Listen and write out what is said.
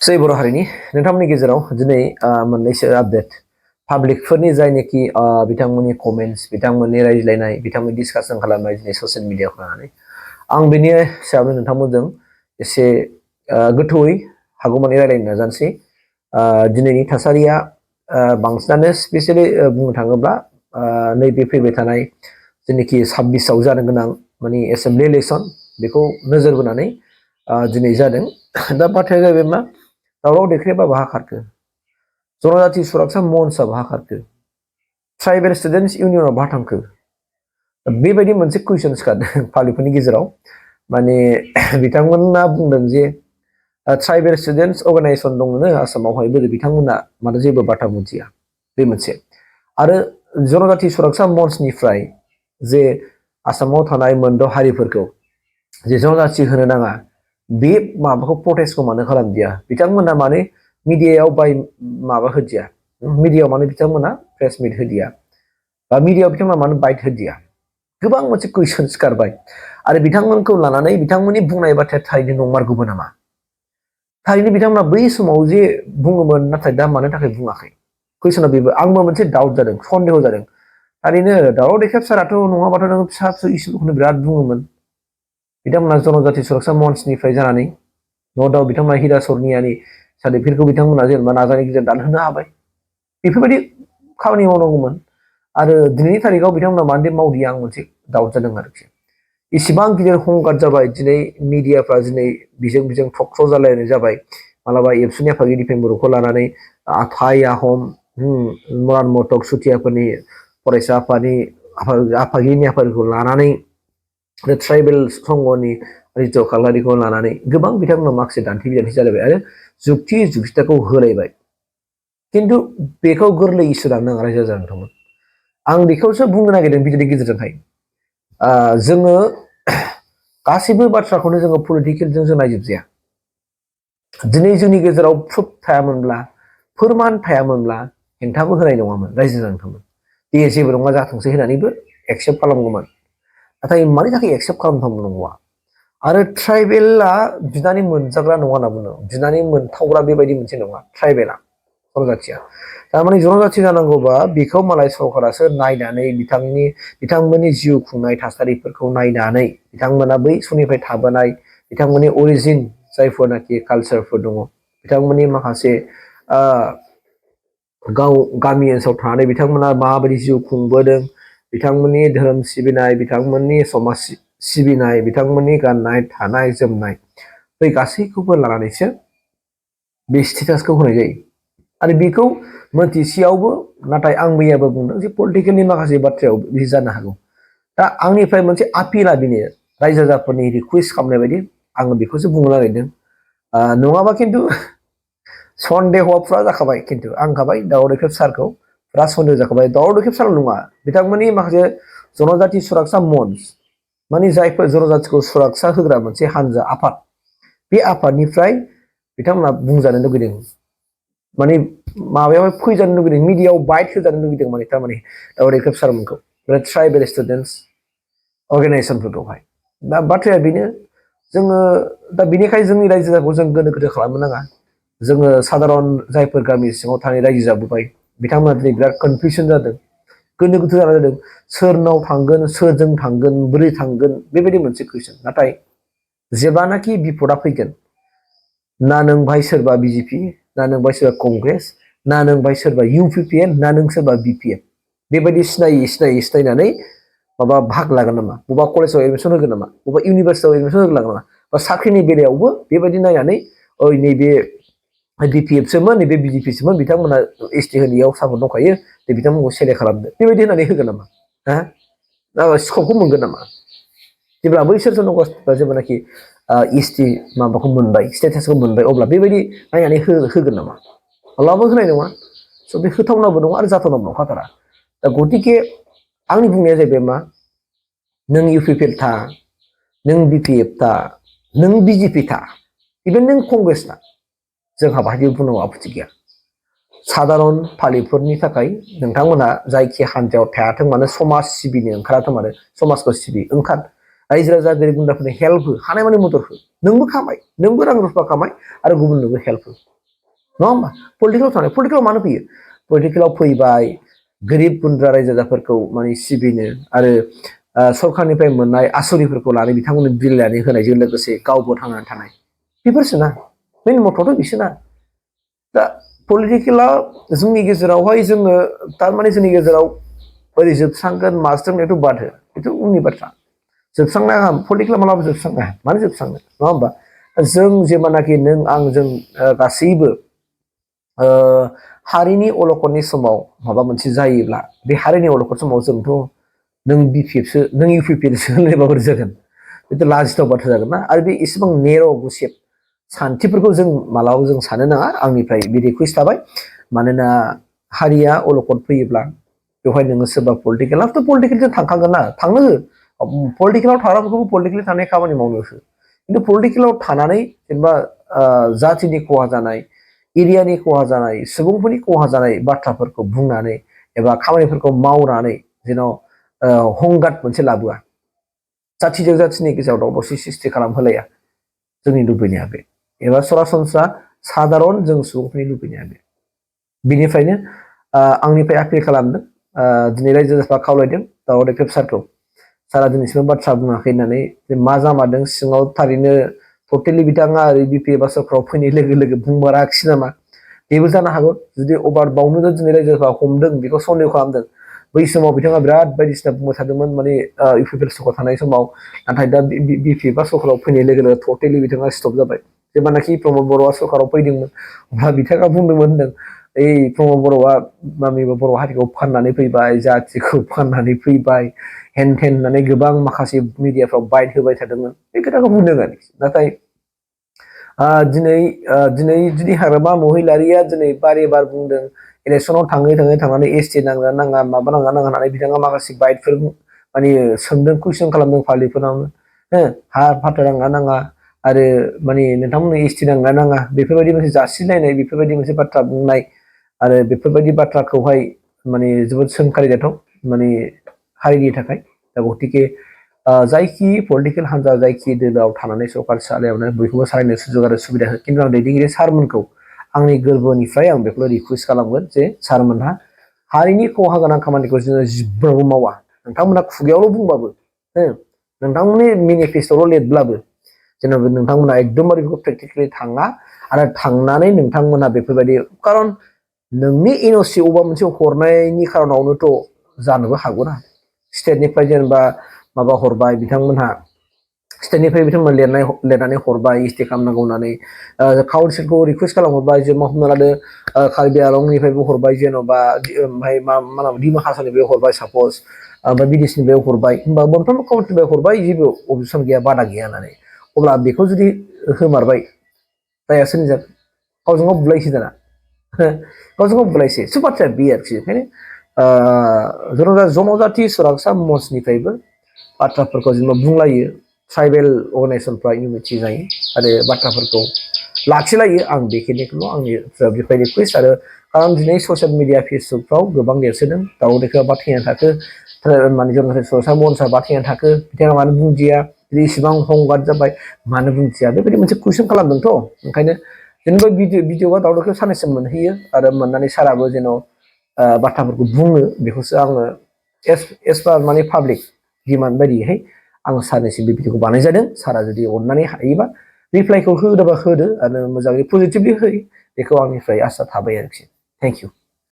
सै बर' हारिनि नोंथांमोननि गेजेराव दिनै मोननैसो आपडेट पाब्लिकफोरनि जायनोखि बिथांमोननि कमेन्ट्स बिथांमोननि रायज्लायनाय बिथांमोननि डिसकासन खालामनाय दिनै ससियेल मिडियाखौ लानानै आं बेनि सायावनो नोंथांमोनजों एसे गोथौयै हागौमानि रायलायनो नाजानोसै दिनैनि थासारिया बांसिनानो स्पेसियेलि बुंनो थाङोब्ला नैबे फैबाय थानाय जेनोखि 26आव जानो गोनां माने एसेम्बलि इलेक्सन बेखौ नोजोर बोनानै दिनै जादों दा बाथ्राया जाहैबाय मा दावराव देख्रेबा बहा खारखो जनजाति सुरक्षा मन्चआ बहा खारखो ट्राइबेल स्टुडेन्टस इउनियनआ बहा थांखो बेबायदि मोनसे कुइसन सिखारदों पाब्लिकफोरनि गेजेराव माने बिथांमोना बुंदों जे ट्राइबेल स्टुडेन्टस अर्गानाइजेसन दङनो आसामावहाय बोरै बिथांमोना मानो जेबो बाथ्रा मिथिया बे मोनसे आरो जनजाति सुरक्षा मन्चनिफ्राय जे आसामाव थानाय मोनद' हारिफोरखौ जे जनजाति होनो नाङा बे माबाखौ प्रटेस्टखौ मानो खालामदिया बिथांमोना माने मिडियायाव बाय माबा होदिया मिडियायाव माने बिथांमोना प्रेस मिट होदिया बा मिडियायाव बिथांमोना मानो बाइट होदिया गोबां मोनसे कुइसन सिखारबाय आरो बिथांमोनखौ लानानै बिथांमोननि बुंनाय बाथ्राया थारैनो नंमारगौबो नामा थारैनो बिथांमोना बै समाव जे बुङोमोन नाथाय दा मानो थाखाय बुङाखै कुइसना बेबो आंबो मोनसे डाउट जादों सन्देह जादों थारैनो दावराव देख्रेब साराथ' नङाबाथ' नों फिसा फिसौ इस्युखौनो बिराद बुङोमोन बिथांमोना जनजाति सुरक्षा मन्चनिफ्राय जानानै न' दाउट बिथांमोना हिरा सरनियानि सार्टिफिकेटखौ बिथांमोना जेनेबा नाजानायनि गेजेरजों दानहोनो हाबाय बेफोरबायदि खामानि मावनांगौमोन आरो दिनैनि थारिखआव बिथांमोना मानो मावदिया आं मोनसे डाउट जादों आरोखि इसिबां गिदिर हंगार जाबाय दिनै मिडियाफ्रा दिनै बिजों बिजों टक श' जालायनाय जाबाय मालाबा एबसुनि आफादगिरि दिपेन बर'खौ लानानै आथाइ आहम मरान मटक सुथियाफोरनि फरायसा आफादनि आफादगिरि नेहाफोरखौ लानानै ट्राइबेल संघनि रिजु खालारिखौ लानानै गोबां बिथांमोना माखासे दान्थे बिदान्थे जालायबाय आरो जुक्ति जुक्तिखौ होलायबाय खिन्थु बेखौ गोरलै इसु लानो नाङा रायजो जानांगौमोन आं बेखौसो बुंनो नागिरदों भिडिअनि गेजेरजोंहाय जोङो गासैबो बाथ्राखौनो जोङो पलिटिकेलजों जों नायजोबजाया दिनै जोंनि गेजेराव प्रुफ थायामोनब्ला फोरमान थायामोनब्ला हेंथाबो होनाय नङामोन रायजो जानांगौमोन दे जेबो नङा जाथोंसै होननानैबो एक्सेप्ट खालामगौमोन नाथाय मानि थाखाय एक्सेप्ट खालामथांनांगौआ आरो ट्राइबेला बिनानै मोनजाग्रा नङा होनना बुंदों बिनानै मोनथावग्रा बेबायदि मोनसे नङा ट्राइबेला जनजातिया थारमाने जनजाति जानांगौबा बेखौ मालाय सरकारासो नायनानै बिथांमोननि जिउ खुंनाय थासारिफोरखौ नायनानै बिथांमोना बै समनिफ्राय थाबोनाय बिथांमोननि अरिजिन जायफोरनाखि कालचारफोर दङ बिथांमोननि माखासे गाव गामि ओनसोलाव थानानै बिथांमोना माबायदि जिउ खुंबोदों बिथांमोननि धोरोम सिबिनाय बिथांमोननि समाज सिबिनाय बिथांमोननि गाननाय थानाय जोमनाय बै गासैखौबो लानानैसो बे स्टेटासखौ होनाय जायो आरो बेखौ मोनथिसेयावबो नाथाय आं मैयाबो बुंदों जे पलिटिकेलनि माखासे बाथ्रायाव बे जानो हागौ दा आंनिफ्राय मोनसे आपिला बेनो रायजो राजाफोरनि रिकुवेस्ट खालामनाय बायदि आङो बेखौसो बुंनो नागिरदों नङाबा खिन्थु सन्देहआ फुरा जाखाबाय खिन्थु आं खाबाय दावराव देख्रेब सारखौ फुरा सन्देह जाखाबाय दावराव देख्रेब सार नङा बिथांमोननि माखासे जनजाति सुरक्षा मन्च माने जायफोर जनजातिखौ सुरक्षा होग्रा मोनसे हानजा आफाद बे आफादनिफ्राय बिथांमोना बुंजानो लुगैदों माने माबायावहाय फैजानो लुगैदों मिडियायाव बाइट होजानो लुगैदों माने थारमाने दावराव देख्रेब सारमोनखौ ट्राइबेल स्टुडेन्टस अर्गानाइजेसनफोरखौहाय दा बाथ्राया बेनो जोङो दा बेनिखायनो जोंनि रायजो जायगाखौ जों गोनो गोथो खालामनो नाङा जोङो साधारन जायफोर गामि सिङाव थानाय रायजो जाबोबाय बिथांमोना दिनै बिराद कनफिउसन जादों गोनो गोथो जाना जादों सोरनाव थांगोन सोरजों थांगोन बोरै थांगोन बेबायदि मोनसे कुइसन नाथाय जेब्लानाखि बिपदा फैगोन ना नों बाहाय सोरबा बिजेपि ना नों बाहाय सोरबा कंग्रेस ना नों बाहाय सोरबा इउपिपिएल ना नों सोरबा बिपिएफ बेबायदि सिनायनानै माबा भाग लागोन नामा बबेबा कलेजाव एडमिसन होगोन नामा बबेबा इउनिभारसिटियाव एडमिसन होगोन नामा बा साख्रिनि बेलायावबो बेबायदि नायनानै ओइ नैबे बिपिएफसोमोन नैबे बिजेपिसोमोन बिथांमोना एसटि होनायाव सापर्ट दंखायो दे बिथांमोनखौ सेलेक्ट खालामदो बेबायदि होनानै होगोन नामा स्कपखौ मोनगोन नामा जेब्ला बैसोर जनगोष्ठीफ्रा जेब्लानाखि एसटि माबाखौ मोनबाय स्टेटासखौ मोनबाय अब्ला बेबायदि नायनानै होगोन नामा माब्लाबाबो होनाय नङा स' बे होथावनाबो नङा आरो जाथावनाबो नंखाथारा दा गतिके आंनि बुंनाया जाहैबाय मा नों इउपिपिएल था नों बिपिएफ था नों बिजेपि था इभेन नों कंग्रेस था जोंहा बाहाय बुंनांगौ आपत्ति गैया साधारन पाब्लिकफोरनि थाखाय नोंथांमोना जायखि हान्जायाव थायाथों मानो समाज सिबिनो ओंखाराथों मानो समाजखौ सिबि ओंखार रायजो राजा गोरिब गुन्द्राफोरनो हेल्प हो हानायमानि मदद हो नोंबो खामाय नोंबो रां रुफा खामाय आरो गुबुननोबो हेल्प हो नङा होमबा पलिटिकेलाव थांनाय पलिटिकेलाव मानो फैयो पलिटिकेलाव फैबाय गोरिब गुन्द्रा रायजो राजाफोरखौ माने सिबिनो आरो सरखारनिफ्राय मोननाय आसनिफोरखौ लानानै बिथांमोननो बिलायनानै होनायजों लोगोसे गावबो थांनानै थानाय बेफोरसोना मेन मथ'थ' बिसोना दा पलिटिकेला जोंनि गेजेरावहाय जोङो थारमाने जोंनि गेजेराव ओरै जोबस्रांगोन मास्टार बाद हो बेथ' उननि बाथ्रा जोबस्रांनाया पलिटिकेला मालाबा जोबस्राङा मानो जोबस्रांनो नङा होमबा जों जेब्लानाखि नों आं जों गासैबो हारिनि अलखदनि समाव माबा मोनसे जायोब्ला बे हारिनि अलखद समाव जोंथ' नों बिपिएफसो नों इउपिपिएलसो होनलायबा बोरै जागोन बेथ' लाजिथाव बाथ्रा जागोन ना आरो बे एसेबां नेर' गुसेब सान्थिफोरखौ जों मालाबाबो जों सानो नाङा आंनिफ्राय बे रिकुवेस्ट थाबाय मानोना हारिया अलखद फैयोब्ला बेवहाय नोङो सोरबा पलिटिकेलाथ' पलिटिकेलजों थांखागोन ना थांनो हो पलिटिकेलाव थाग्राफोरखौबो पलिटिकेल थानाय खामानि मावनो हो खिन्थु पलिटिकेलाव थानानै जेनेबा जातिनि खहा जानाय एरियानि खहा जानाय सुबुंफोरनि खहा जानाय बाथ्राफोरखौ बुंनानै एबा खामानिफोरखौ मावनानै जेन' हंगात मोनसे लाबोआ जातिजों जातिनि गेजेराव दावराव सृष्टि खालामहोलाया जोंनि लुबैनाया बे एबा सरासनस्रा सादारन जों सुबुंफोरनि लुबैनाया बे बिनिफ्रायनो आंनिफ्राय आपिल खालामदों दिनै रायजो राजाफ्रा खावलायदों दावराव सारखौ सारा दिनैसिम बाथ्रा बुङाखै होननानै मा जामारदों सिङाव थारैनो टटेलि बिथाङा ओरै बिपि एबा सरखाराव फैनाय लोगो लोगो बुंमाराखिसै नामा बेबो जानो हागौ जुदि अभार बावनो दिनै रायजो राजाफ्रा हमदों बेखौ सन्देह खालामदों बै समाव बिथाङा बिराद बायदिसिना बुंबाय थादोंमोन माने इउपिपिएल सरखार थानाय समाव नाथाय दा बिपि एबा सरखाराव फैनाय लोगो लोगो टटेलि बिथाङा स्टप जाबाय जेब्लानाखि प्रमद बर'आ सरखाराव फैदोंमोन अब्ला बिथाङा बुंदोंमोन होनदों ओइ प्रमद बर'आ मामिबा बर' हारिखौ फाननानै फैबाय जातिखौ फाननानै फैबाय हेन थेन होननानै गोबां माखासे मिडियाफ्राव बाइट होबाय थादोंमोन बे खोथाखौ बुंदों आरो नाथाय दिनै जुदि हाग्रामा महिलारिया दिनै बारे बार बुंदों इलेक्सनाव थाङै थांनानै एसटि नांगोना नाङा माबा नाङा नाङा होननानै बिथाङा माखासे बाइटफोर माने सोंदों कुइसन खालामदों पाब्लिकफोरनावनो हा फाथा नाङा नाङा आरो माने नोंथांमोननो एसटि नाङा नाङा बेफोरबायदि मोनसे जासिलायनाय बेफोरबायदि मोनसे बाथ्रा बुंनाय आरो बेफोरबायदि बाथ्राखौहाय माने जोबोद सोंखारिजाथाव माने हारिनि थाखाय दा गतिके जायखि पलिटिकेल हान्जा जायखि दोलोआव थानानै सरकार सालायावनो बयखौबो सालायनो सुजुग आरो सुबिदा हो खिन्थु आं दैदेनगिरि सारमोनखौ आंनि गोरबोनिफ्राय आं बेखौल' रिकुवेस्ट खालामगोन जे सारमोनहा हारिनि खहा गोनां खामानिखौ जोङो जेब्लाबो मावा नोंथांमोना खुगायावल' बुंबाबो नोंथांमोननि मेनिफेस्ट'आवल' लिरब्लाबो जेनेबा नोंथांमोना एकदमबारे बेखौ प्रेक्टिकेलि थाङा आरो थांनानै नोंथांमोना बेफोरबायदि खारन नोंनि एनअसि अबेबा मोनसे हरनायनि खारनावनोथ' जानोबो हागौ ना स्टेटनिफ्राय जेनेबा माबा हरबाय बिथांमोनहा स्टेटनिफ्राय बिथांमोना लिरनानै हरबाय इस्टे खालामनांगौ होननानै काउन्सिलखौ रिकुवेस्ट खालामहरबाय जे मा हमना लादो कार्बि आलंनिफ्रायबो हरबाय जेन'बा ओमफ्राय मा डिमा हासावनिफ्राय हरबाय सापज ओमफ्राय बिडिसिनिफ्राय हरबाय होमबा मोनफ्रोमबो काउन्सिलनिफ्राय हरबाय जेबो अबजेक्सन गैया बादा गैया होननानै अब्ला बेखौ जुदि होमारबाय जाया सोरनि जागोन गावजों गाव बुलायसै दाना गावजों गाव बुलायसै सब बाथ्राया बे आरोखि ओंखायनो जनजाति सुरक्षा मन्चनिफ्रायबो बाथ्राफोरखौ जेनेबा बुंलायो ट्राइबेल अर्गानाइजेसनफ्रा इउनिटि जायो आरो बाथ्राफोरखौ लाखिलायो आं बेखिनिखौल' आंनि बेनिफ्राय रिकुवेस्ट आरो खारन दिनै ससियेल मिडिया फेसबुकफ्राव गोबां देरसोदों दाउदै बा थैनानै थाखो माने जनजाति सुरक्षा मन्चआ बा थैनानै थाखो बिथाङा मानो बुंदिया इसिबां हंगार जाबाय मानो बुंथिया बेबायदि मोनसे कुइसन खालामदोंथ' ओंखायनो जेनेबा भिडिअआ दावरावखौ साननैसो मोनहैयो आरो मोननानै साराबो जेन' बाथ्राफोरखौ बुङो बेखौसो आङो एस पार माने पाब्लिक डिमान्ड बायदियैहाय आं सारनिसिम बे भिडिअखौ बानाय जादों सारा जुदि अननानै हायोबा रिप्लाइखौ होदोबा होदो आरो मोजाङै पजिटिभलि होयो बेखौ आंनिफ्राय आसा थाबाय आरोखि थेंक इउ